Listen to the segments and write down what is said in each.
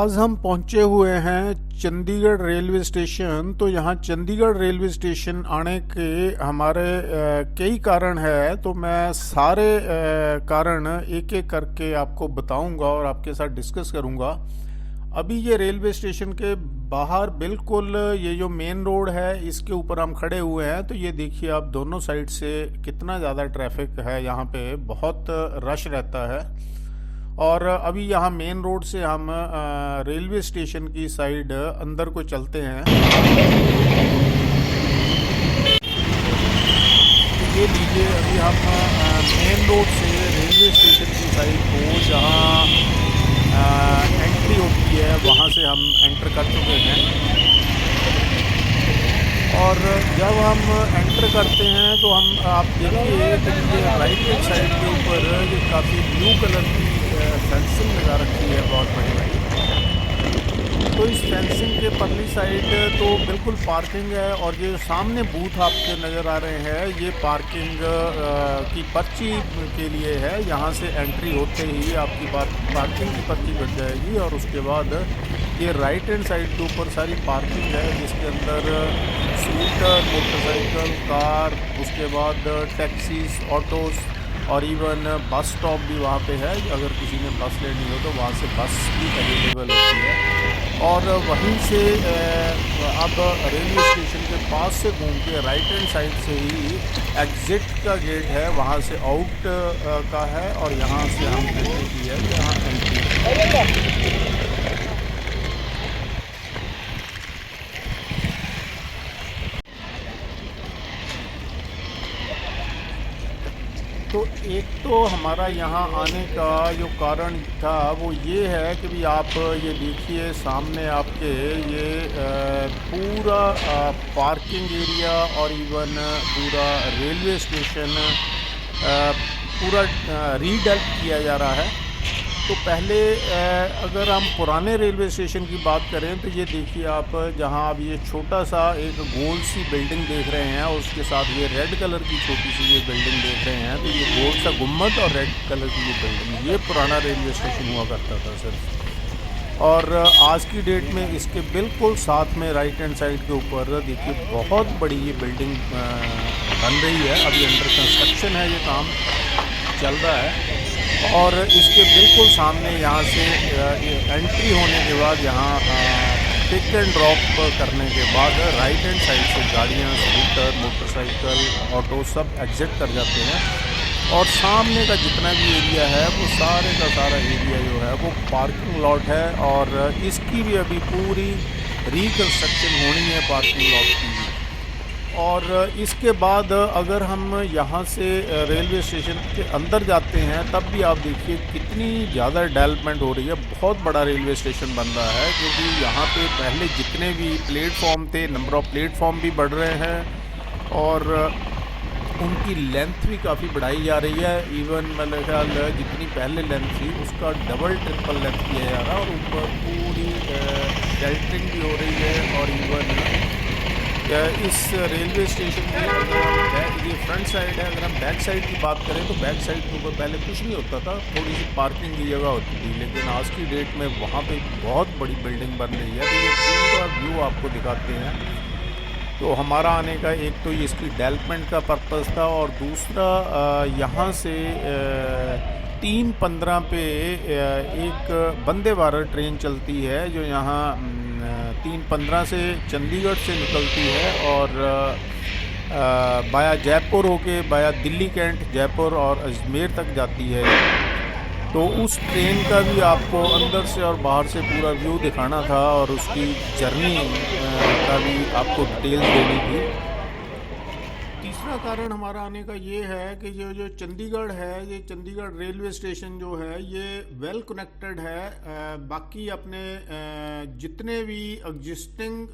आज हम पहुंचे हुए हैं चंडीगढ़ रेलवे स्टेशन। तो यहाँ चंडीगढ़ रेलवे स्टेशन आने के हमारे कई कारण है। तो मैं सारे कारण एक एक करके आपको बताऊंगा और आपके साथ डिस्कस करूंगा। अभी ये रेलवे स्टेशन के बाहर बिल्कुल ये जो मेन रोड है इसके ऊपर हम खड़े हुए हैं। तो ये देखिए आप दोनों साइड से कितना ज़्यादा ट्रैफिक है, यहाँ पे बहुत रश रहता है। और अभी यहाँ मेन रोड से हम रेलवे स्टेशन की साइड अंदर को चलते हैं। ये लीजिए, अभी हम मेन रोड से रेलवे स्टेशन की साइड को जहाँ एंट्री होती है वहाँ से हम एंटर कर चुके हैं। और जब हम एंटर करते हैं तो हम आप देखिए तो ये राइट हैंड साइड के ऊपर ये काफ़ी ब्लू कलर की फेंसिंग लगा रखी है, बहुत बड़ी। तो इस फेंसिंग के परली साइड तो बिल्कुल पार्किंग है। और ये सामने बूथ आपके नज़र आ रहे हैं, ये पार्किंग की पर्ची के लिए है। यहाँ से एंट्री होते ही आपकी पार्किंग की पर्ची बन जाएगी। और उसके बाद ये राइट हैंड साइड के ऊपर सारी पार्किंग है, जिसके अंदर स्कूटर, मोटरसाइकिल, कार, उसके बाद टैक्सीज, ऑटोज़ और इवन बस स्टॉप भी वहाँ पे है। अगर किसी ने बस लेनी हो तो वहाँ से बस भी अवेलेबल होती है। और वहीं से अब रेलवे स्टेशन के पास से घूम के राइट हैंड साइड से ही एग्ज़िट का गेट है, वहाँ से आउट का है। और यहाँ से हम एंट्री की है, यहाँ एंट्री। तो एक तो हमारा यहाँ आने का जो कारण था वो ये है कि भी आप ये देखिए सामने आपके ये पूरा पार्किंग एरिया और इवन पूरा रेलवे स्टेशन पूरा रीडेवलप किया जा रहा है। तो पहले अगर हम पुराने रेलवे स्टेशन की बात करें तो ये देखिए आप, जहाँ अब ये छोटा सा एक गोल सी बिल्डिंग देख रहे हैं, उसके साथ ये रेड कलर की छोटी सी ये बिल्डिंग देख रहे हैं। तो ये गोल सा गुम्बद और रेड कलर की ये बिल्डिंग, ये पुराना रेलवे स्टेशन हुआ करता था सर। और आज की डेट में इसके बिल्कुल साथ में राइट हैंड साइड के ऊपर देखिए बहुत बड़ी ये बिल्डिंग बन रही है। अभी अंडर कंस्ट्रक्शन है, ये काम चल रहा है। और इसके बिल्कुल सामने यहाँ से एंट्री होने के बाद यहाँ पिक एंड ड्रॉप करने के बाद राइट हैंड साइड से गाड़ियाँ, स्कूटर, मोटरसाइकिल, ऑटो सब एग्ज़िट कर जाते हैं। और सामने का जितना भी एरिया है वो सारे का सारा एरिया जो है वो पार्किंग लॉट है। और इसकी भी अभी पूरी रिकन्स्ट्रक्शन होनी है पार्किंग लॉट की। और इसके बाद अगर हम यहाँ से रेलवे स्टेशन के अंदर जाते हैं तब भी आप देखिए कितनी ज़्यादा डेवलपमेंट हो रही है। बहुत बड़ा रेलवे स्टेशन बन रहा है, क्योंकि यहाँ पे पहले जितने भी प्लेटफॉर्म थे, नंबर ऑफ़ प्लेटफॉर्म भी बढ़ रहे हैं और उनकी लेंथ भी काफ़ी बढ़ाई जा रही है। इवन मेरे ख्याल जितनी पहले लेंथ थी उसका डबल ट्रिपल लेंथ किया जा रहा है। और ऊपर पूरी शेल्टरिंग भी हो रही है। और इवन इस रेलवे स्टेशन की अगर ये फ्रंट साइड है, अगर हम बैक साइड की बात करें तो बैक साइड के ऊपर पहले कुछ नहीं होता था, थोड़ी सी पार्किंग की जगह होती थी। लेकिन आज की डेट में वहाँ पे बहुत बड़ी बिल्डिंग बन रही है। तो ये पूरा व्यू आपको दिखाते हैं। तो हमारा आने का एक तो ये इसकी डेवलपमेंट का पर्पज़ था, और दूसरा यहाँ से 3:15 पे एक वंदे भारत ट्रेन चलती है, जो यहाँ 3:15 से चंडीगढ़ से निकलती है और बाया जयपुर होके बाया दिल्ली कैंट, जयपुर और अजमेर तक जाती है। तो उस ट्रेन का भी आपको अंदर से और बाहर से पूरा व्यू दिखाना था, और उसकी जर्नी का भी आपको डिटेल देनी थी। तीसरा कारण हमारा आने का ये है कि जो चंडीगढ़ है, ये चंडीगढ़ रेलवे स्टेशन जो है ये वेल कनेक्टेड है बाकी अपने जितने भी एग्जिस्टिंग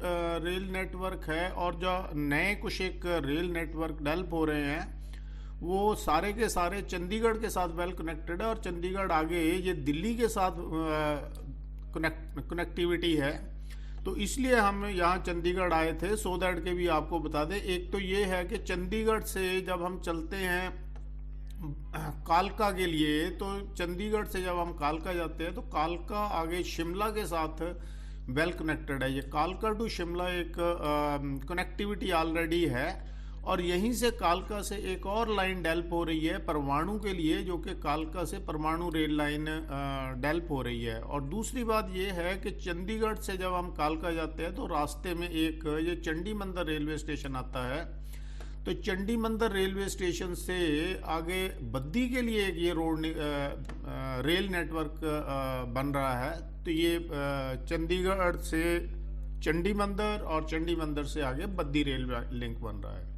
रेल नेटवर्क है, और जो नए कुछ एक रेल नेटवर्क डेवलप हो रहे हैं वो सारे के सारे चंडीगढ़ के साथ वेल कनेक्टेड है। और चंडीगढ़ आगे ये दिल्ली के साथ कनेक्टिविटी है। तो इसलिए हम यहाँ चंडीगढ़ आए थे, सो दैट के भी आपको बता दें। एक तो ये है कि चंडीगढ़ से जब हम चलते हैं कालका के लिए, तो चंडीगढ़ से जब हम कालका जाते हैं तो कालका आगे शिमला के साथ वेल कनेक्टेड है। ये कालका टू शिमला एक कनेक्टिविटी ऑलरेडी है, और यहीं से कालका से एक और लाइन डेवलप हो रही है परमाणु के लिए, जो कि कालका से परमाणु रेल लाइन डेवलप हो रही है। और दूसरी बात ये है कि चंडीगढ़ से जब हम कालका जाते हैं तो रास्ते में एक ये चंडी मंदिर रेलवे स्टेशन आता है। तो चंडी मंदिर रेलवे स्टेशन से आगे बद्दी के लिए एक ये रोड रेल नेटवर्क बन रहा है। तो ये चंडीगढ़ से चंडी मंदिर और चंडी मंदिर से आगे बद्दी रेल लिंक बन रहा है।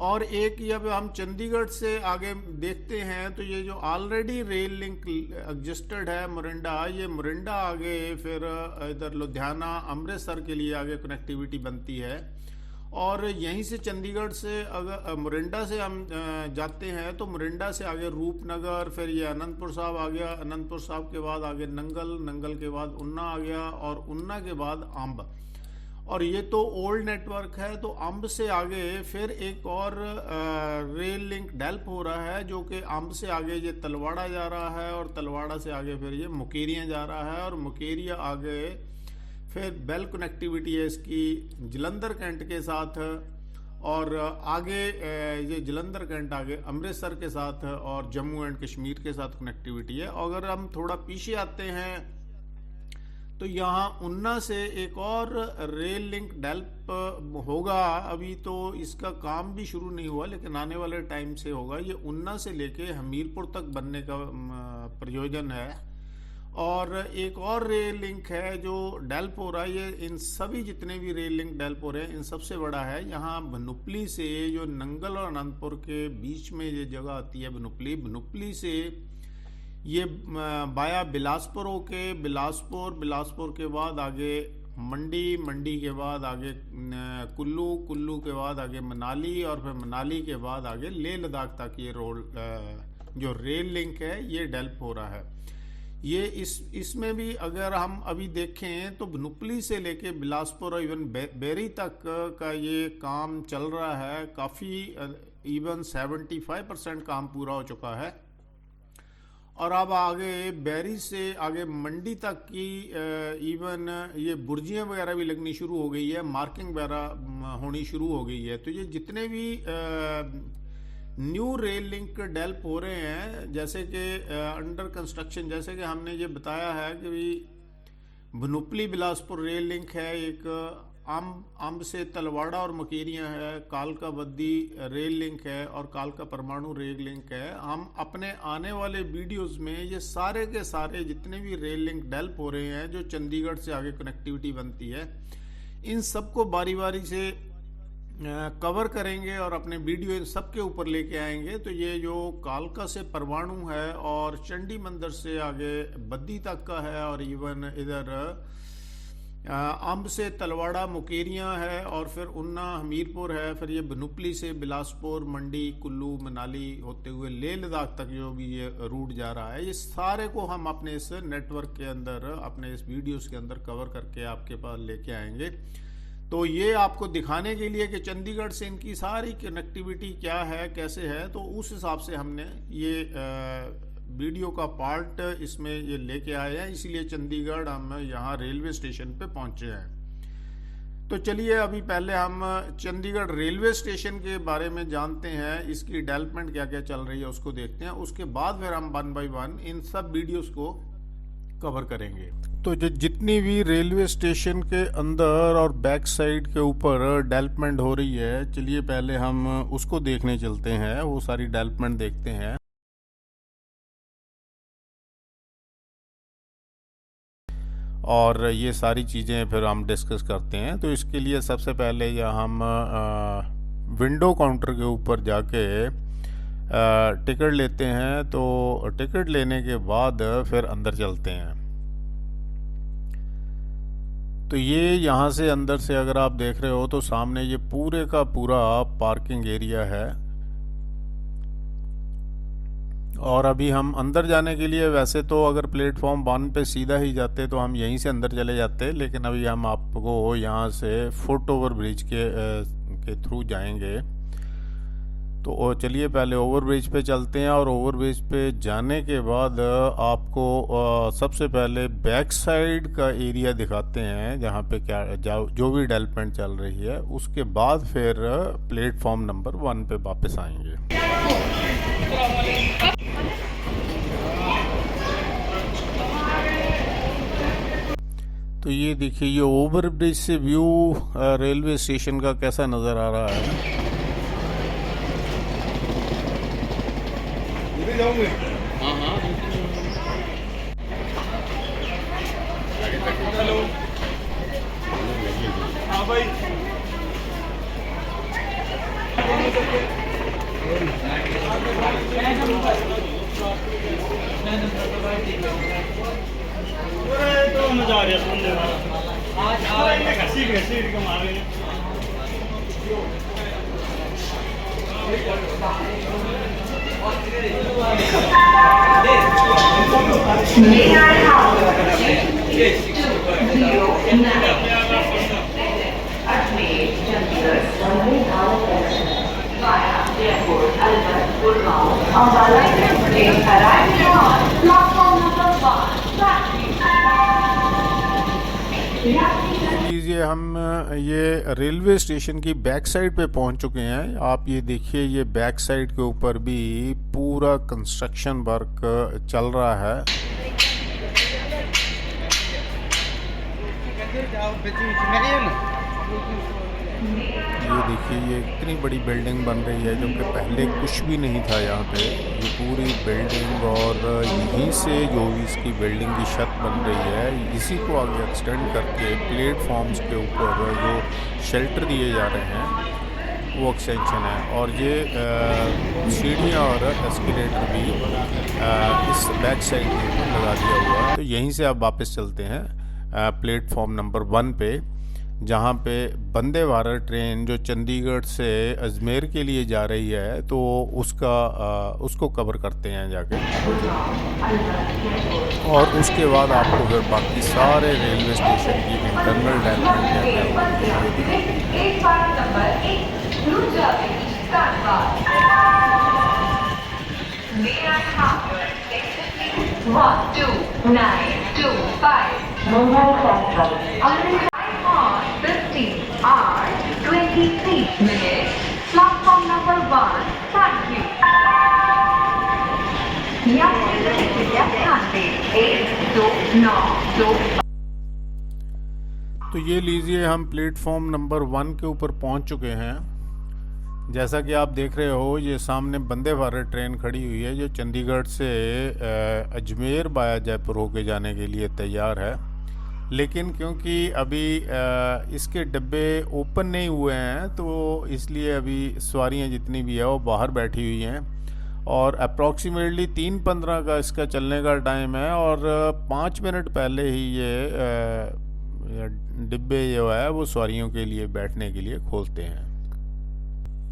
और एक जब हम चंडीगढ़ से आगे देखते हैं तो ये जो ऑलरेडी रेल लिंक एग्जिस्टेड है मोरिंडा, ये मोरिंडा आगे फिर इधर लुधियाना अमृतसर के लिए आगे कनेक्टिविटी बनती है। और यहीं से चंडीगढ़ से अगर मोरिंडा से हम जाते हैं तो मोरिंडा से आगे रूपनगर, फिर ये अनंतपुर साहब आ गया, अनंतपुर साहब के बाद आगे नंगल, नंगल के बाद उन्ना आ गया, और उन्ना के बाद अम्ब। और ये तो ओल्ड नेटवर्क है। तो अम्ब से आगे फिर एक और रेल लिंक डेवलप हो रहा है, जो कि अम्ब से आगे ये तलवाड़ा जा रहा है, और तलवाड़ा से आगे फिर ये मुकेरियाँ जा रहा है, और मुकेरिया आगे फिर बेल कनेक्टिविटी है इसकी जलंधर कैंट के साथ, और आगे ये जलंधर कैंट आगे अमृतसर के साथ और जम्मू एंड कश्मीर के साथ कनेक्टिविटी है। अगर हम थोड़ा पीछे आते हैं तो यहाँ उन्ना से एक और रेल लिंक डेवलप होगा। अभी तो इसका काम भी शुरू नहीं हुआ, लेकिन आने वाले टाइम से होगा। ये उन्ना से लेके हमीरपुर तक बनने का प्रयोजन है। और एक और रेल लिंक है जो डेवलप हो रहा है। ये इन सभी जितने भी रेल लिंक डेवलप हो रहे हैं, इन सबसे बड़ा है यहाँ भनुपली से, जो नंगल और अनंतपुर के बीच में ये जगह आती है भनुपली, भनुपली से ये बाया बिलासपुर होके बिलासपुर के बाद आगे मंडी, मंडी के बाद आगे कुल्लू, कुल्लू के बाद आगे मनाली, और फिर मनाली के बाद आगे लेह लद्दाख तक ये जो रेल लिंक है ये डेवलप हो रहा है। ये इसमें भी अगर हम अभी देखें तो भनुपली से लेके बिलासपुर और इवन बेरी तक का ये काम चल रहा है। काफ़ी इवन 75% काम पूरा हो चुका है। और अब आगे बैरी से आगे मंडी तक की इवन ये बुर्जियाँ वगैरह भी लगनी शुरू हो गई है, मार्किंग वगैरह होनी शुरू हो गई है। तो ये जितने भी न्यू रेल लिंक डेवलप हो रहे हैं, जैसे कि अंडर कंस्ट्रक्शन, जैसे कि हमने ये बताया है कि भनुपली बिलासपुर रेल लिंक है, एक अम्ब से तलवाड़ा और मुकेरियाँ है, कालका बद्दी रेल लिंक है, और कालका परमाणु रेल लिंक है। हम अपने आने वाले वीडियोस में ये सारे के सारे जितने भी रेल लिंक डेवलप हो रहे हैं, जो चंडीगढ़ से आगे कनेक्टिविटी बनती है, इन सबको बारी बारी से कवर करेंगे और अपने वीडियो इन सब के ऊपर लेके आएंगे। तो ये जो कालका से परमाणु है, और चंडी मंदिर से आगे बद्दी तक का है, और इवन इधर अम्ब से तलवाड़ा मुकेरियाँ है, और फिर उन्ना हमीरपुर है, फिर ये भनुपली से बिलासपुर, मंडी, कुल्लू, मनाली होते हुए लेह लद्दाख तक जो भी ये रूट जा रहा है, ये सारे को हम अपने इस नेटवर्क के अंदर, अपने इस वीडियोस के अंदर कवर करके आपके पास लेके आएंगे। तो ये आपको दिखाने के लिए कि चंडीगढ़ से इनकी सारी कनेक्टिविटी क्या है, कैसे है, तो उस हिसाब से हमने ये वीडियो का पार्ट इसमें ये लेके आए हैं। इसलिए चंडीगढ़ हम यहाँ रेलवे स्टेशन पे पहुँचे हैं। तो चलिए अभी पहले हम चंडीगढ़ रेलवे स्टेशन के बारे में जानते हैं, इसकी डेवलपमेंट क्या क्या चल रही है उसको देखते हैं। उसके बाद फिर हम 1 बाय 1 इन सब वीडियोस को कवर करेंगे। तो जो जितनी भी रेलवे स्टेशन के अंदर और बैक साइड के ऊपर डेवलपमेंट हो रही है, चलिए पहले हम उसको देखने चलते हैं, वो सारी डेवलपमेंट देखते हैं। और ये सारी चीज़ें फिर हम डिस्कस करते हैं। तो इसके लिए सबसे पहले या हम विंडो काउंटर के ऊपर जाके टिकट लेते हैं। तो टिकट लेने के बाद फिर अंदर चलते हैं। तो ये यहाँ से अंदर से अगर आप देख रहे हो तो सामने ये पूरे का पूरा पार्किंग एरिया है। और अभी हम अंदर जाने के लिए, वैसे तो अगर प्लेटफॉर्म 1 पे सीधा ही जाते तो हम यहीं से अंदर चले जाते, लेकिन अभी हम आपको यहाँ से फुट ओवर ब्रिज के थ्रू जाएंगे। तो चलिए पहले ओवरब्रिज पे चलते हैं, और ओवरब्रिज पे जाने के बाद आपको सबसे पहले बैक साइड का एरिया दिखाते हैं जहाँ पे क्या जो भी डेवलपमेंट चल रही है। उसके बाद फिर प्लेटफॉर्म नंबर 1 पे वापस आएंगे। तो ये देखिए, ये ओवरब्रिज से व्यू रेलवे स्टेशन का कैसा नज़र आ रहा है। हाँ हाँ हेलो हाँ भाई तो मजा आ रहा सुनने वाला। आज आ रहे हैं घसी घसी के मार रहे हैं। May I have 09 Ajmer, Chandigarh, via Jaipur, Alwar, Gurgaon, Ambala train arrived on platform number 1. लीजिए, हम ये रेलवे स्टेशन की बैक साइड पे पहुंच चुके हैं। आप ये देखिए, ये बैक साइड के ऊपर भी पूरा कंस्ट्रक्शन वर्क चल रहा है। ये देखिए, ये इतनी बड़ी बिल्डिंग बन रही है, जो कि पहले कुछ भी नहीं था यहाँ पे। ये पूरी बिल्डिंग, और यहीं से जो इसकी बिल्डिंग की छत बन रही है, इसी को आगे एक्सटेंड करके प्लेटफॉर्म्स के ऊपर जो शेल्टर दिए जा रहे हैं वो एक्सटेंशन है। और ये सीढ़ियाँ और एस्केलेटर भी इस बैक साइड के ऊपर लगा दिया हुआ है। तो यहीं से आप वापस चलते हैं प्लेटफॉर्म नंबर 1 पे, जहाँ पे वंदे भारत ट्रेन जो चंडीगढ़ से अजमेर के लिए जा रही है, तो उसको कवर करते हैं जाके। और उसके बाद आपको फिर बाकी सारे रेलवे स्टेशन की internal development 15 hours 23 minutes, platform number 1. Thank you. तो ये लीजिए, हम प्लेटफॉर्म नंबर 1 के ऊपर पहुंच चुके हैं। जैसा कि आप देख रहे हो, ये सामने वंदे भारत ट्रेन खड़ी हुई है, जो चंडीगढ़ से अजमेर बाया जयपुर होके जाने के लिए तैयार है। लेकिन क्योंकि अभी इसके डब्बे ओपन नहीं हुए हैं, तो इसलिए अभी सवारियां जितनी भी है वो बाहर बैठी हुई हैं। और अप्रॉक्सीमेटली 3:15 का इसका चलने का टाइम है, और 5 मिनट पहले ही ये डिब्बे जो है वो सवारियों के लिए बैठने के लिए खोलते हैं।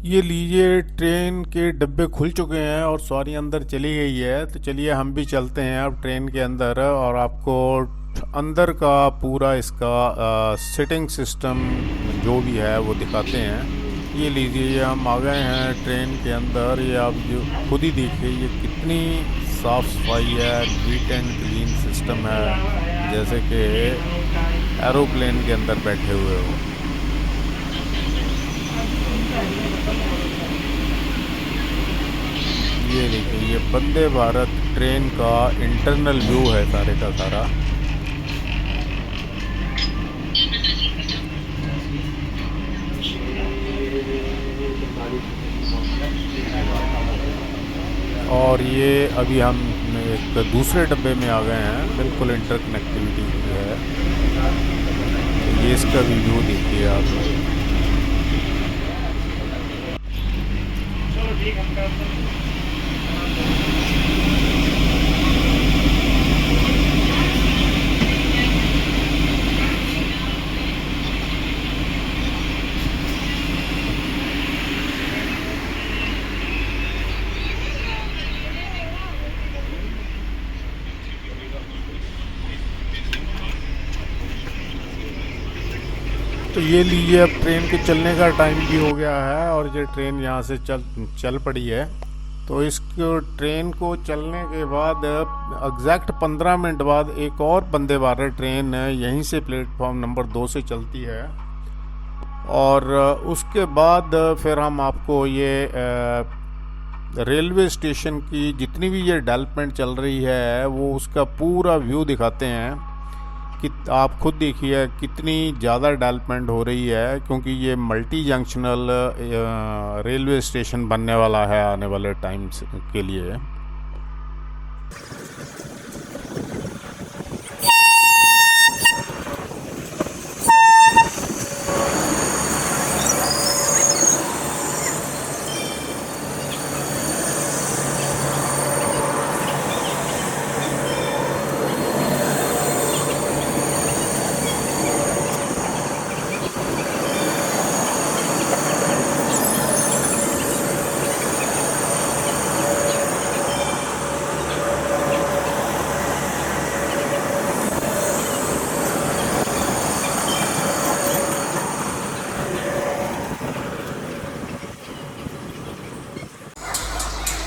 ये लीजिए, ट्रेन के डब्बे खुल चुके हैं और सवारी अंदर चली गई है। तो चलिए हम भी चलते हैं अब ट्रेन के अंदर, और आपको अंदर का पूरा इसका सिटिंग सिस्टम जो भी है वो दिखाते हैं। ये लीजिए, ये हम आ गए हैं ट्रेन के अंदर। ये आप जो खुद ही देखिए, ये कितनी साफ़ सफाई है, नीट एंड क्लीन सिस्टम है, जैसे कि एरोप्लेन के अंदर बैठे हुए हो। ये देखिए, ये वंदे भारत ट्रेन का इंटरनल व्यू है सारे का सारा। और ये अभी हम एक दूसरे डब्बे में आ गए हैं, बिल्कुल इंटरकनेक्टिविटी है। तो ये इसका भी व्यू देखिए आप। चलो ठीक है। तो ये लीजिए, अब ट्रेन के चलने का टाइम भी हो गया है और ये ट्रेन यहाँ से चल पड़ी है। तो इस ट्रेन को चलने के बाद एग्जैक्ट 15 मिनट बाद एक और वंदे भारत ट्रेन यहीं से प्लेटफॉर्म नंबर 2 से चलती है। और उसके बाद फिर हम आपको ये रेलवे स्टेशन की जितनी भी ये डेवलपमेंट चल रही है वो उसका पूरा व्यू दिखाते हैं कि आप खुद देखिए कितनी ज़्यादा डेवलपमेंट हो रही है, क्योंकि ये मल्टी जंक्शनल रेलवे स्टेशन बनने वाला है आने वाले टाइम्स के लिए।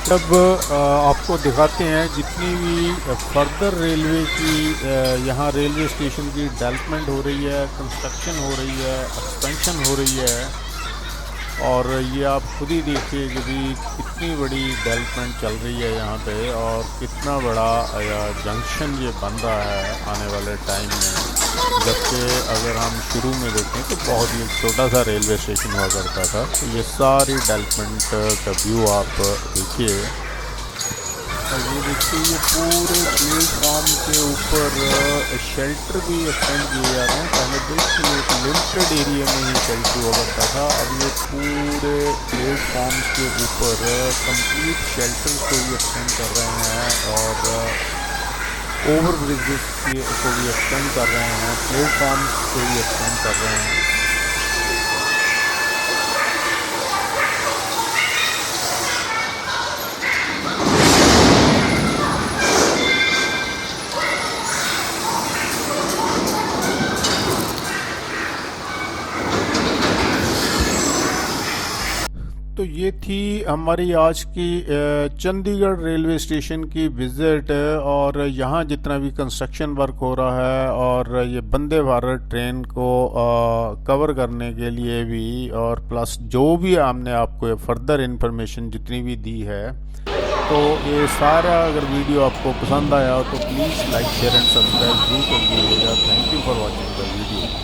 अब आपको दिखाते हैं जितनी भी फर्दर रेलवे की यहाँ रेलवे स्टेशन की डेवलपमेंट हो रही है, कंस्ट्रक्शन हो रही है, एक्सपेंशन हो रही है। और ये आप खुद ही देखिए कि भी कितनी बड़ी डेवलपमेंट चल रही है यहाँ पे और कितना बड़ा जंक्शन ये बन रहा है आने वाले टाइम में। जबकि अगर हम शुरू में देखें तो बहुत ही छोटा सा रेलवे स्टेशन हुआ करता था। तो ये सारी डेवलपमेंट का व्यू आप देखिए। और ये देखिए, ये पूरे प्लेटफॉर्म के ऊपर शेल्टर भी एक्सटेंड किए जा रहे हैं। पहले बिल्कुल एक लिमिटेड एरिया में ही शेल्टर हुआ करता था, अब ये पूरे प्लेटफॉर्म के ऊपर कंप्लीट शेल्टर को भी एक्सटेंड कर रहे हैं और ओवर ब्रिजेस को भी एक्सटेंड कर रहे हैं, प्लेटफॉर्म्स को भी एक्सटेंड कर रहे हैं। तो ये थी हमारी आज की चंडीगढ़ रेलवे स्टेशन की विज़िट। और यहाँ जितना भी कंस्ट्रक्शन वर्क हो रहा है और ये वंदे भारत ट्रेन को कवर करने के लिए भी, और प्लस जो भी हमने आपको फर्दर इन्फॉर्मेशन जितनी भी दी है, तो ये सारा अगर वीडियो आपको पसंद आया हो तो please like share and subscribe जरूर कर दीजिएगा। Thank you for watching the video.